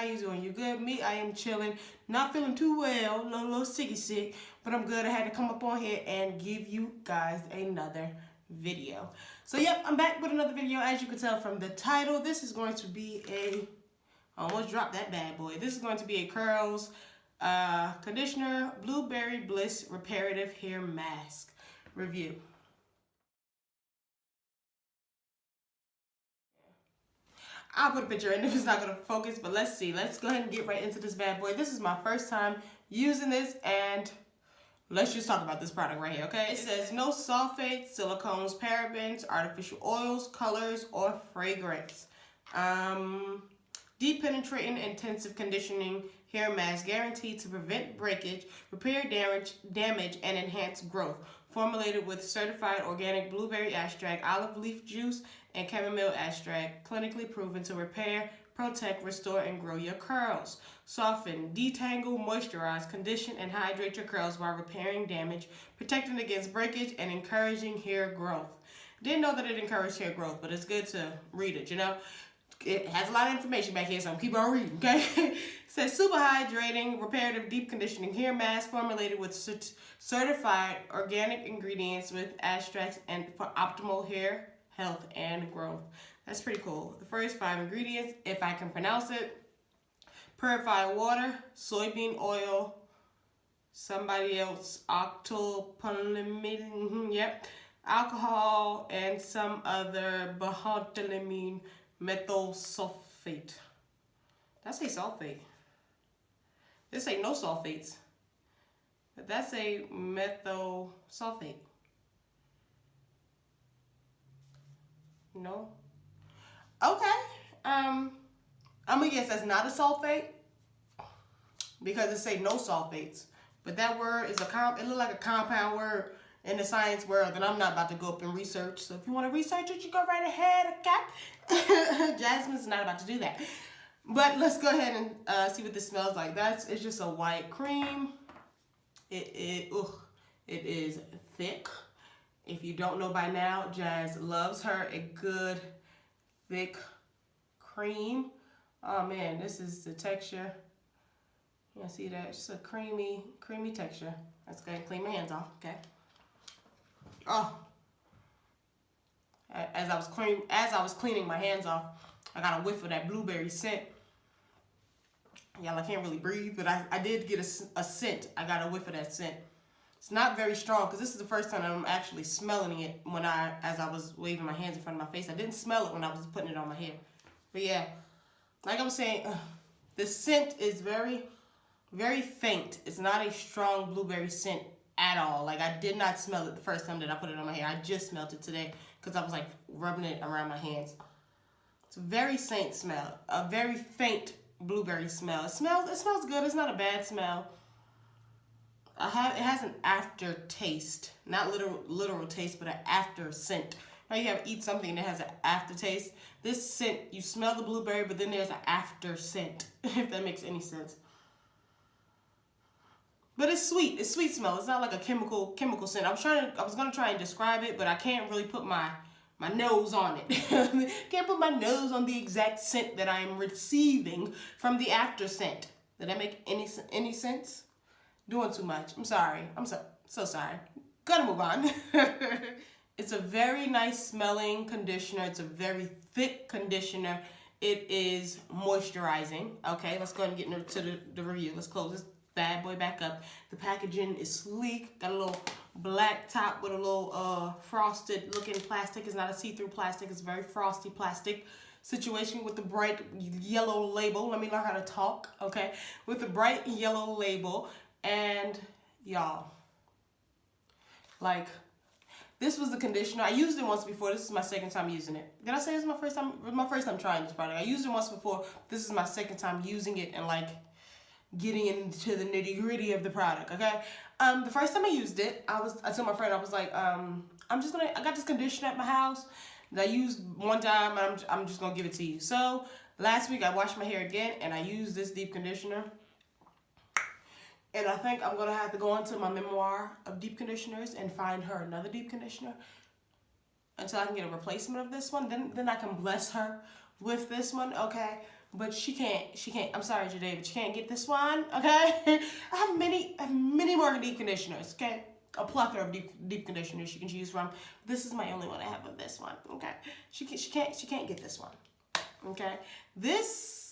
you doing? You good? Me, I am chilling. Not feeling too well. A little sicky, but I'm good. I had to come up on here and give you guys another video. So, yep, I'm back with another video. As you can tell from the title, this is going to be I almost dropped that bad boy. This is going to be a curls conditioner blueberry bliss reparative hair mask review. I'll put a picture in if it's not going to focus, but let's see. Let's go ahead and get right into this bad boy. This is my first time using this, and let's just talk about this product right here, okay? It says no sulfates, silicones, parabens, artificial oils, colors, or fragrance. Deep penetrating intensive conditioning hair mask guaranteed to prevent breakage, repair damage, and enhance growth. Formulated with certified organic blueberry extract, olive leaf juice, and chamomile extract, clinically proven to repair, protect, restore, and grow your curls. Soften, detangle, moisturize, condition, and hydrate your curls while repairing damage, protecting against breakage, and encouraging hair growth. Didn't know that it encouraged hair growth, but it's good to read it, you know? It has a lot of information back here, so I'm keep on reading, okay? It says super hydrating, reparative, deep conditioning hair mask formulated with certified organic ingredients with extracts and for optimal hair health and growth. That's pretty cool. The first 5 ingredients, if I can pronounce it: purified water, soybean oil, somebody else, octopolymine, yep, alcohol, and some other botulinum methyl sulfate. Did I say sulfate? This ain't no sulfates, but that's a methyl sulfate. No. Okay. I'm gonna guess that's not a sulfate because it say no sulfates. But that word is it look like a compound word in the science world that I'm not about to go up and research. So if you want to research it, you go right ahead, okay? Jasmine's not about to do that. But let's go ahead and see what this smells like. It's just a white cream. It is thick. If you don't know by now, Jazz loves her a good thick cream. Oh man, this is the texture. You see that? It's a creamy texture. Let's go ahead and clean my hands off, okay? Oh, as I was cleaning my hands off, I got a whiff of that blueberry scent. Y'all, I can't really breathe, but I did get a scent. I got a whiff of that scent. It's not very strong because this is the first time I'm actually smelling it as I was waving my hands in front of my face. I didn't smell it when I was putting it on my hair. But yeah, like I was saying, the scent is very, very faint. It's not a strong blueberry scent at all. Like, I did not smell it the first time that I put it on my hair. I just smelled it today because I was like rubbing it around my hands. It's a very faint smell, a very faint blueberry smell. It smells good. It's not a bad smell. It has an aftertaste, not literal taste, but an after scent. Now you eat something that has an aftertaste. This scent, you smell the blueberry, but then there's an after scent, if that makes any sense. But it's sweet. It's sweet smell. It's not like a chemical scent. I was gonna try and describe it, but I can't really put my nose on it. Can't put my nose on the exact scent that I am receiving from the after scent. Did that make any sense? Doing too much. I'm sorry. I'm so sorry. Gotta move on. It's a very nice smelling conditioner. It's a very thick conditioner. It is moisturizing. Okay, let's go ahead and get into the review. Let's close this bad boy back up. The packaging is sleek. Got a little black top with a little frosted looking plastic. It's not a see-through plastic. It's very frosty plastic situation with the bright yellow label. Let me learn how to talk. Okay, with the bright yellow label. And y'all, like, this was the conditioner. I used it once before. This is my second time using it. Did I say this is my first time? It was my first time trying this product. I used it once before. This is my second time using it and like getting into the nitty gritty of the product. Okay. The first time I used it, I told my friend, I was like, I got this conditioner at my house that I used one time, and I'm just gonna give it to you. So last week I washed my hair again, and I used this deep conditioner. And I think I'm going to have to go into my memoir of deep conditioners and find her another deep conditioner until I can get a replacement of this one. Then I can bless her with this one, okay? but she can't, I'm sorry, Jade, but you can't get this one, okay? I have many more deep conditioners, okay? A plethora of deep conditioners you can choose from. This is my only one I have of this one, okay? She can't get this one, okay? This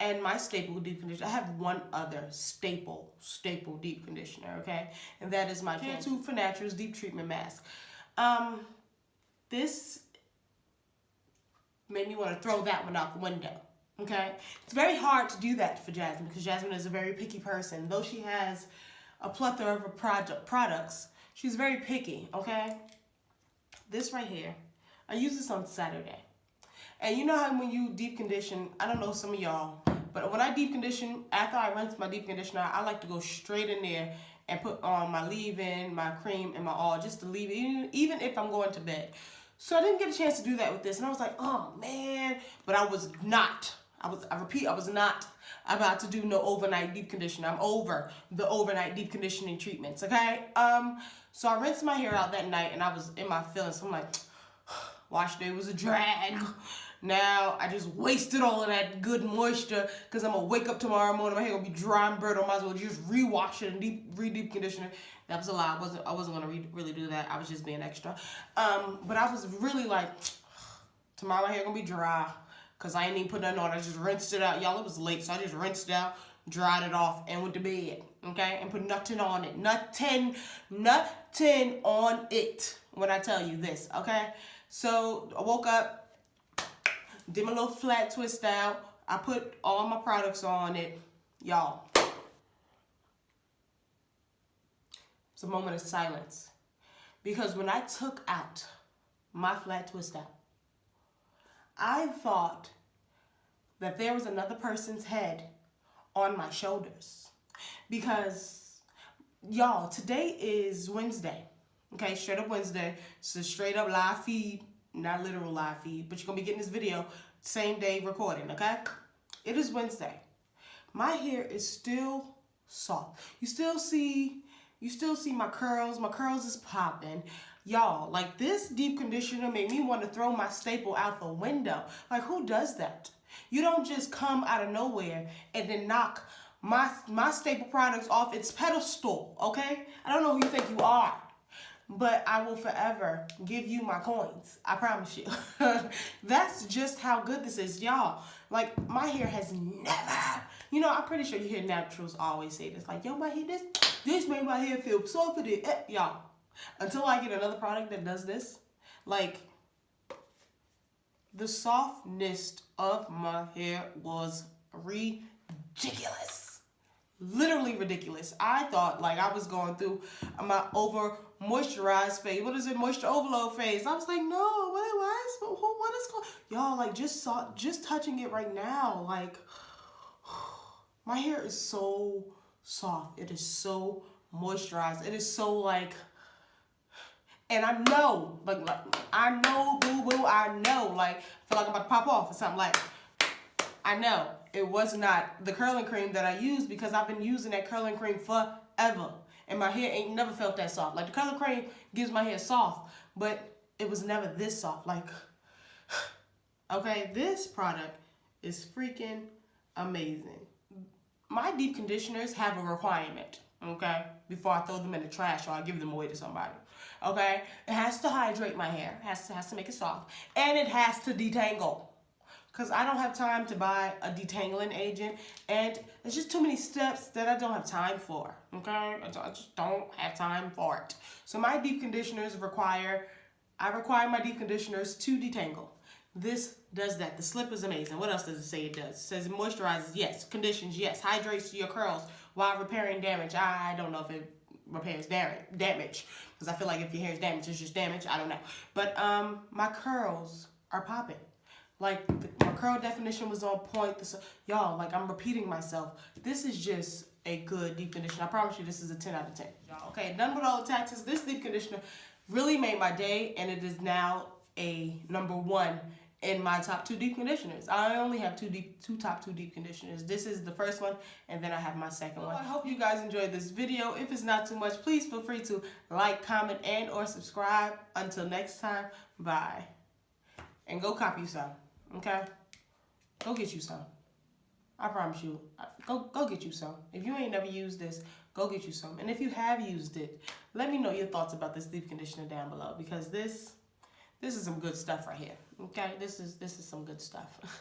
and my staple deep conditioner. I have one other staple deep conditioner, okay? And that is my Cantu for Naturals Deep Treatment Mask. This made me want to throw that one out the window, okay? It's very hard to do that for Jasmine because Jasmine is a very picky person. Though she has a plethora of products, she's very picky, okay? This right here, I use this on Saturday. And you know how when you deep condition, I don't know some of y'all, but when I deep condition, after I rinse my deep conditioner, I like to go straight in there and put on my leave-in, my cream, and my oil, just to leave it, even if I'm going to bed. So I didn't get a chance to do that with this, and I was like, oh man, but I was not. I was not about to do no overnight deep conditioner. I'm over the overnight deep conditioning treatments, okay? So I rinsed my hair out that night, and I was in my feelings. So I'm like, wash day was a drag. Now I just wasted all of that good moisture because I'm gonna wake up tomorrow morning, my hair gonna be dry and brittle. Might as well just rewash it and deep condition it. That was a lie. I wasn't gonna really do that. I was just being extra. But I was really like, tomorrow my hair gonna be dry because I ain't even put nothing on. I just rinsed it out. Y'all, it was late, so I just rinsed it out, dried it off, and went to bed. Okay, and put nothing on it. Nothing on it when I tell you this. Okay, so I woke up, did my little flat twist out. I put all my products on it. Y'all, it's a moment of silence. Because when I took out my flat twist out, I thought that there was another person's head on my shoulders. Because, y'all, today is Wednesday. Okay, straight up Wednesday. So straight up live feed, not literal live feed, but you're going to be getting this video same day recording, okay? It is Wednesday. My hair is still soft. You still see my curls. My curls is popping. Y'all, like this deep conditioner made me want to throw my staple out the window. Like, who does that? You don't just come out of nowhere and then knock my staple products off its pedestal, okay? I don't know who you think you are, but I will forever give you my coins. I promise you. That's just how good this is, y'all. Like, my hair has never, you know, I'm pretty sure you hear naturals always say this. Like, yo, my hair, this made my hair feel soft. Y'all, until I get another product that does this, like, the softness of my hair was ridiculous. Literally ridiculous. I thought like I was going through my over moisturized phase. What is it? Moisture overload phase. I was like, no, what is going? Y'all, like just touching it right now, like my hair is so soft. It is so moisturized. It is so like, and I know, like I know, boo boo, I know, like I feel like I'm about to pop off or something. Like I know. It was not the curling cream that I used because I've been using that curling cream forever. And my hair ain't never felt that soft. Like the curling cream gives my hair soft, but it was never this soft. Like, okay, this product is freaking amazing. My deep conditioners have a requirement, okay, before I throw them in the trash or I give them away to somebody, okay? It has to hydrate my hair, has to make it soft, and it has to detangle. Because I don't have time to buy a detangling agent, and there's just too many steps that I don't have time for, okay? I just don't have time for it. So my deep conditioners require my deep conditioners to detangle. This does that. The slip is amazing. What else does it say it does? It says it moisturizes, yes. Conditions, yes. Hydrates your curls while repairing damage. I don't know if it repairs damage, because I feel like if your hair is damaged, it's just damage. I don't know. But my curls are popping. Like, my curl definition was on point. Y'all, like, I'm repeating myself. This is just a good deep conditioner. I promise you this is a 10 out of 10. Y'all, okay, done with all the taxes. This deep conditioner really made my day, and it is now a #1 in my top 2 deep conditioners. I only have top 2 deep conditioners. This is the first one, and then I have my second one. I hope you guys enjoyed this video. If it's not too much, please feel free to like, comment, and or subscribe. Until next time, bye. And go copy some. Okay? Go get you some. I promise you. Go get you some. If you ain't never used this, go get you some. And if you have used it, let me know your thoughts about this deep conditioner down below, because this is some good stuff right here. Okay, this is some good stuff.